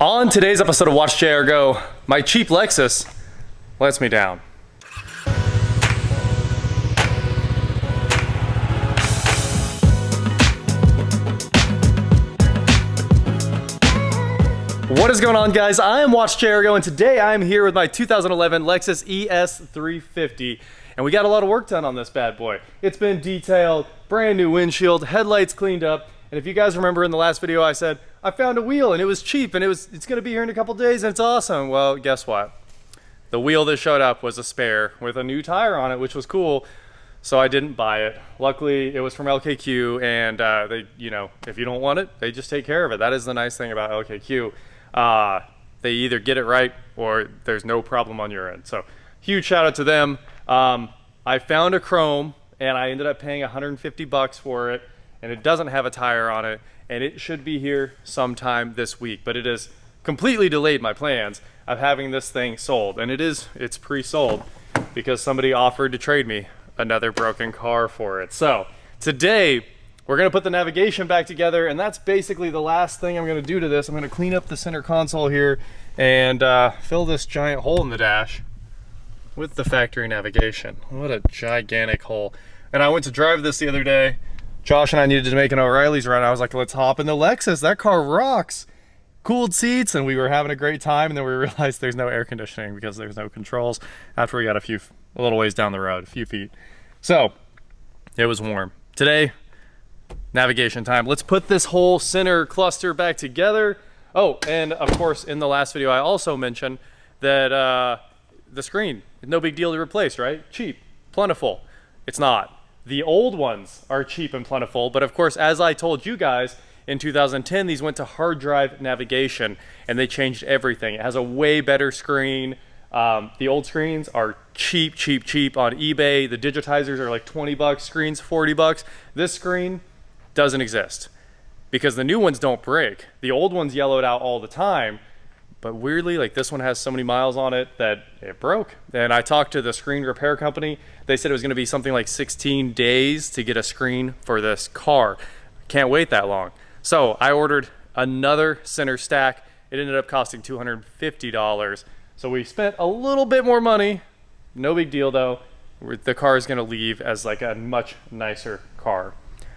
On today's episode of Watch JR Go, my cheap Lexus lets me down. What is going on, guys? I am Watch JR Go, and today I am here with my 2011 Lexus ES350, and we got a lot of work done on this bad boy. It's been detailed, brand new windshield, headlights cleaned up, and if you guys remember in the last video I said I found a wheel and it was cheap and it's gonna be here in a couple days and it's awesome. Well, guess what? The wheel that showed up was a spare with a new tire on it, which was cool, so I didn't buy it. Luckily, it was from LKQ, and they, you know, if you don't want it, they just take care of it. That is the nice thing about LKQ. They either get it right or there's no problem on your end. So huge shout out to them. I found a Chrome and I ended up paying 150 bucks for it, and it doesn't have a tire on it, and it should be here sometime this week, but it has completely delayed my plans of having this thing sold. And it's pre-sold because somebody offered to trade me another broken car for it. So today we're gonna put the navigation back together, and that's basically the last thing I'm gonna do to this. I'm gonna clean up the center console here and fill this giant hole in the dash with the factory navigation. What a gigantic hole. And I went to drive this the other day. Josh and I needed to make an O'Reilly's run. I was like, let's hop in the Lexus. That car rocks. Cooled seats, and we were having a great time, and then we realized there's no air conditioning because there's no controls after we got a little ways down the road, a few feet. So it was warm. Today, navigation time. Let's put this whole center cluster back together. Oh, and of course, in the last video, I also mentioned that the screen, no big deal to replace, right? Cheap, plentiful. It's not. The old ones are cheap and plentiful, but of course, as I told you guys, in 2010, these went to hard drive navigation, and they changed everything. It has a way better screen. The old screens are cheap on eBay. The digitizers are like 20 bucks, screens 40 bucks. This screen doesn't exist because the new ones don't break. The old ones yellowed out all the time, but weirdly, like this one has so many miles on it that it broke. And I talked to the screen repair company. They said it was gonna be something like 16 days to get a screen for this car. Can't wait that long. So I ordered another center stack. It ended up costing $250. So we spent a little bit more money. No big deal though. The car is gonna leave as like a much nicer car.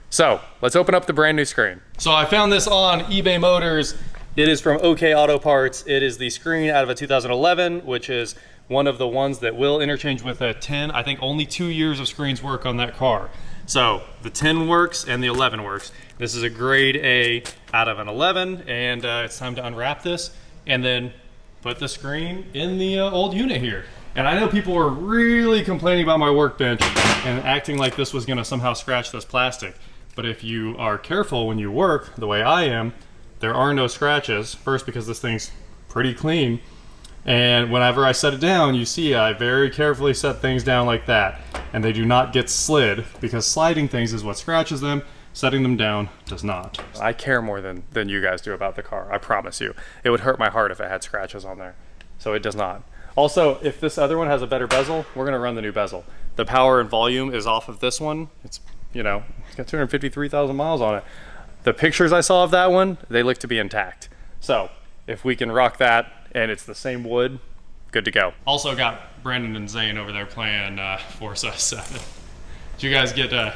So let's open up the brand new screen. So I found this on eBay Motors. It is from OK Auto Parts. It is the screen out of a 2011, which is one of the ones that will interchange with a 10. I think only 2 years of screens work on that car. So the 10 works and the 11 works. This is a grade A out of an 11, and it's time to unwrap this and then put the screen in the old unit here. And I know people were really complaining about my workbench and acting like this was gonna somehow scratch this plastic. But if you are careful when you work, the way I am, there are no scratches. First, because this thing's pretty clean. And whenever I set it down, you see I very carefully set things down like that. And they do not get slid, because sliding things is what scratches them. Setting them down does not. I care more than you guys do about the car, I promise you. It would hurt my heart if it had scratches on there. So it does not. Also, if this other one has a better bezel, we're gonna run the new bezel. The power and volume is off of this one. It's, you know, it's got 253,000 miles on it. The pictures I saw of that one, they look to be intact. So if we can rock that and it's the same wood, good to go. Also got Brandon and Zane over there playing Forza 7. Did you guys get, oh,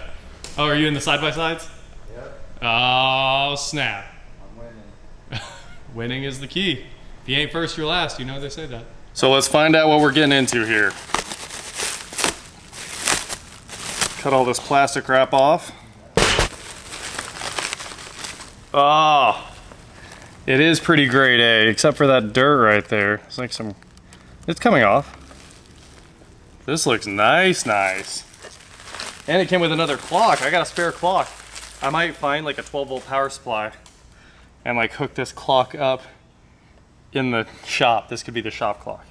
are you in the side-by-sides? Yep. Oh, snap. I'm winning. Winning is the key. If you ain't first, you're last. You know they say that. So let's find out what we're getting into here. Cut all this plastic wrap off. Oh, it is pretty grade A, except for that dirt right there. It's like some, it's coming off. This looks nice. And it came with another clock. I got a spare clock. I might find like a 12-volt power supply and like hook this clock up in the shop. This could be the shop clock.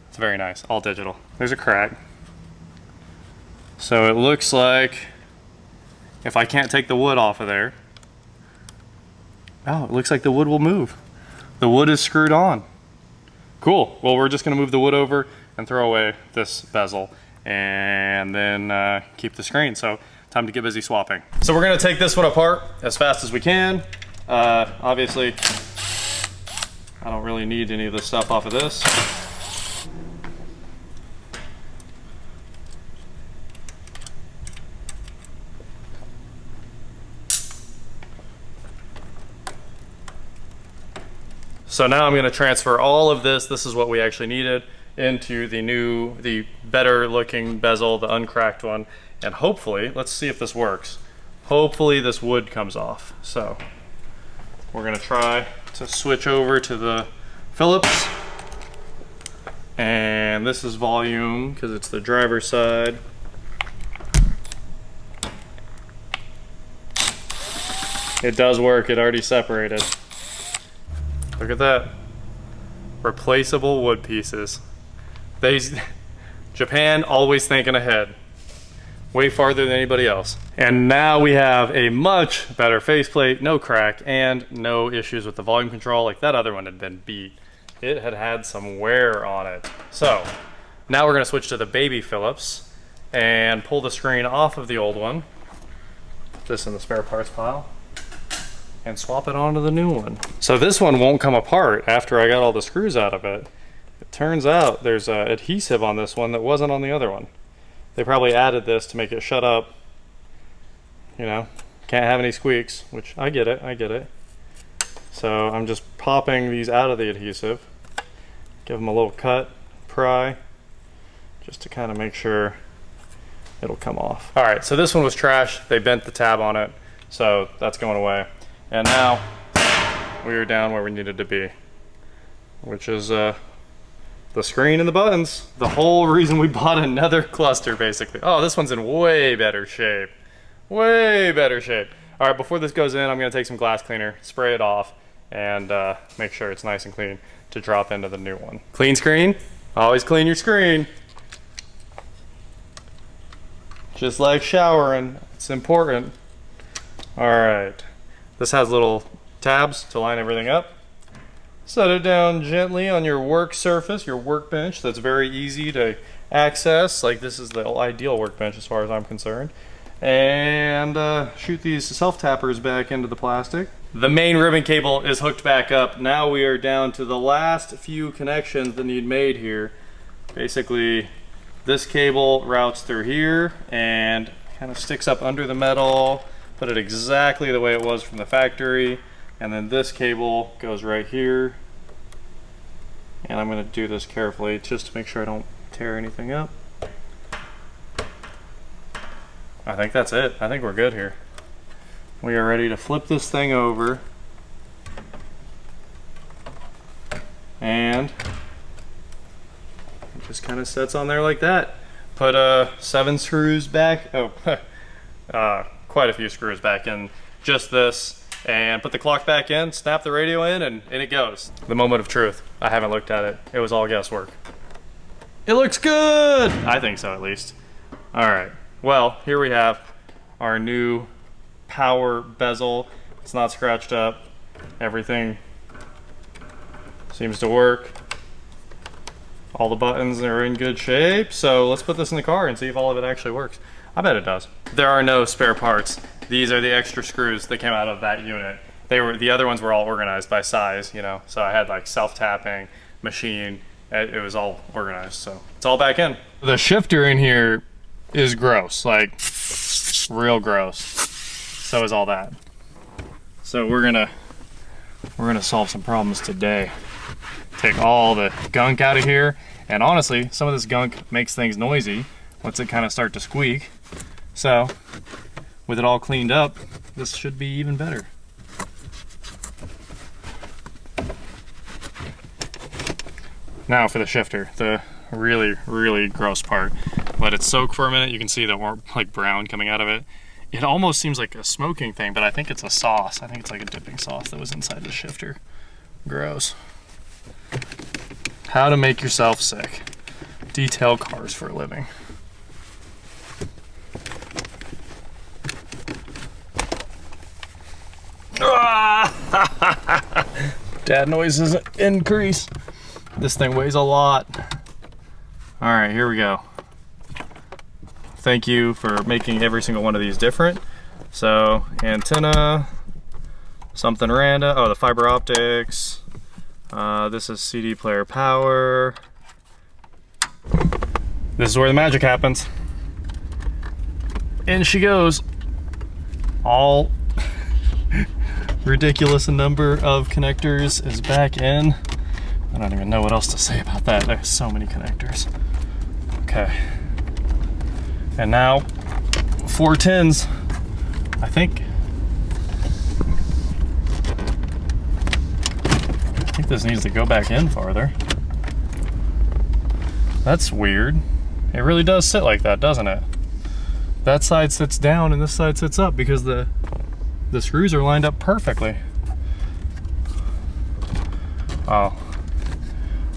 It's very nice, all digital. There's a crack. So it looks like if I can't take the wood off of there, oh, it looks like the wood will move. The wood is screwed on. Cool. Well, we're just gonna move the wood over and throw away this bezel and then keep the screen. So time to get busy swapping. So we're gonna take this one apart as fast as we can. Obviously, I don't really need any of the stuff off of this. So now I'm going to transfer all of this. This is what we actually needed into the better looking bezel, the uncracked one. And hopefully, let's see if this works. Hopefully this wood comes off. So we're going to try to switch over to the Phillips. And this is volume because it's the driver's side. It does work. It already separated. Look at that. Replaceable wood pieces. Japan always thinking ahead. Way farther than anybody else. And now we have a much better faceplate, no crack, and no issues with the volume control like that other one had been beat. It had had some wear on it. So now we're gonna switch to the baby Phillips and pull the screen off of the old one. Put this in the spare parts pile. And swap it onto the new one. So this one won't come apart after I got all the screws out of it. It turns out there's adhesive on this one that wasn't on the other one. They probably added this to make it shut up. You know, can't have any squeaks, which I get it. So I'm just popping these out of the adhesive. Give them a little cut, pry, just to kind of make sure it'll come off. All right, so this one was trash. They bent the tab on it, so that's going away. And now we are down where we needed to be, which is the screen and the buttons. The whole reason we bought another cluster, basically. Oh, this one's in way better shape. Way better shape. All right, before this goes in, I'm gonna take some glass cleaner, spray it off, and make sure it's nice and clean to drop into the new one. Clean screen, always clean your screen. Just like showering, it's important. All right. This has little tabs to line everything up. Set it down gently on your work surface, your workbench. That's very easy to access. Like, this is the ideal workbench as far as I'm concerned. And shoot these self-tappers back into the plastic. The main ribbon cable is hooked back up. Now we are down to the last few connections that need made here. Basically, this cable routes through here and kind of sticks up under the metal. Put it exactly the way it was from the factory, and then this cable goes right here. And I'm going to do this carefully just to make sure I don't tear anything up. I think that's it. I think we're good here. We are ready to flip this thing over. And it just kind of sets on there like that. Put 7 screws back. Oh, quite a few screws back in just this, and put the clock back in, snap the radio in, and in it goes. The moment of truth. I haven't looked at it. It was all guesswork. It looks good! I think so, at least. All right, well, here we have our new power bezel. It's not scratched up. Everything seems to work. All the buttons are in good shape, so let's put this in the car and see if all of it actually works. I bet it does. There are no spare parts. These are the extra screws that came out of that unit. The other ones were all organized by size, you know. So I had like self-tapping, machine. It was all organized, so it's all back in. The shifter in here is gross, like real gross. So is all that. So we're gonna solve some problems today. Take all the gunk out of here, and honestly, some of this gunk makes things noisy once it kind of start to squeak. So, with it all cleaned up, this should be even better. Now for the shifter, the really, really gross part. Let it soak for a minute. You can see the like brown coming out of it. It almost seems like a smoking thing, but I think it's a sauce. I think it's like a dipping sauce that was inside the shifter. Gross. How to make yourself sick. Detail cars for a living. Dad noises increase. This thing weighs a lot. All right, here we go. Thank you for making every single one of these different. So antenna, something random. Oh, the fiber optics. This is CD player power. This is where the magic happens. In she goes. All ridiculous number of connectors is back in. I don't even know what else to say about that. There's so many connectors. Okay. And now 4 tins. I think this needs to go back in farther. That's weird. It really does sit like that, doesn't it? That side sits down and this side sits up because the screws are lined up perfectly. Oh,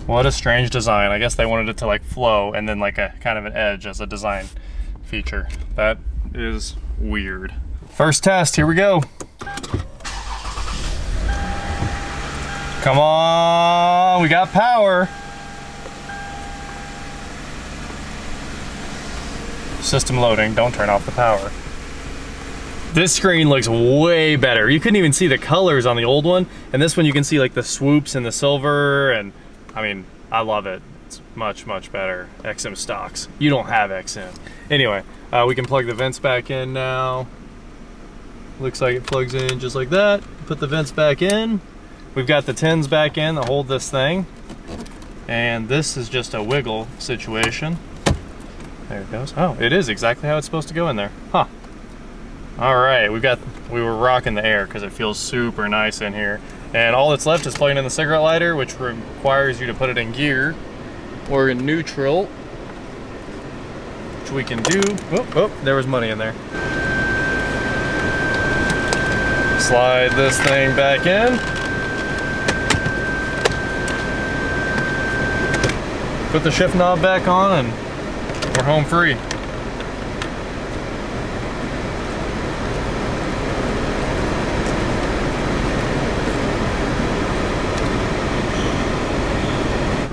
what a strange design. I guess they wanted it to like flow and then like a kind of an edge as a design feature. That is weird. First test, here we go. Come on, we got power. System loading, don't turn off the power. This screen looks way better. You couldn't even see the colors on the old one, and this one you can see like the swoops and the silver, and I mean, I love it. It's much, much better. XM stocks. You don't have XM. Anyway, we can plug the vents back in now. Looks like it plugs in just like that. Put the vents back in. We've got the tins back in to hold this thing. And this is just a wiggle situation. There it goes. Oh, it is exactly how it's supposed to go in there. Huh. All right, we were rocking the air because it feels super nice in here. And all that's left is plugging in the cigarette lighter, which requires you to put it in gear or in neutral, which we can do. Oh, there was money in there. Slide this thing back in. Put the shift knob back on and we're home free.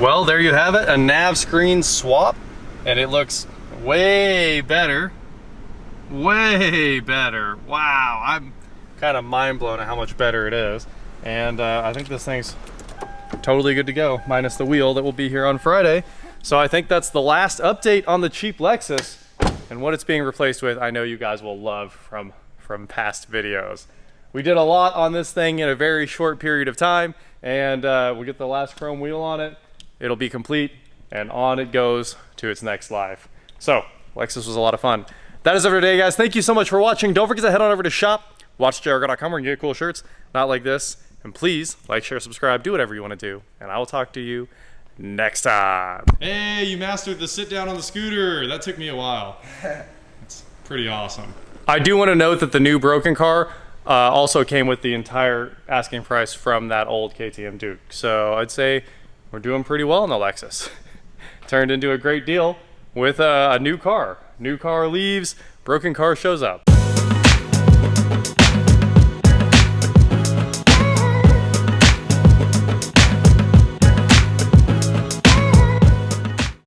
Well, there you have it, a nav screen swap, and it looks way better. Way better. Wow, I'm kind of mind blown at how much better it is. And I think this thing's totally good to go, minus the wheel that will be here on Friday. So I think that's the last update on the cheap Lexus, and what it's being replaced with, I know you guys will love from past videos. We did a lot on this thing in a very short period of time, and we'll get the last chrome wheel on it. It'll be complete, and on it goes to its next life. So, Lexus was a lot of fun. That is it for today, guys. Thank you so much for watching. Don't forget to head on over to shop.watchjargo.com where you can get cool shirts, not like this. And please, like, share, subscribe, do whatever you want to do. And I will talk to you next time. Hey, you mastered the sit down on the scooter. That took me a while. It's pretty awesome. I do want to note that the new broken car also came with the entire asking price from that old KTM Duke. So I'd say we're doing pretty well in the Lexus. Turned into a great deal with a new car. New car leaves, broken car shows up.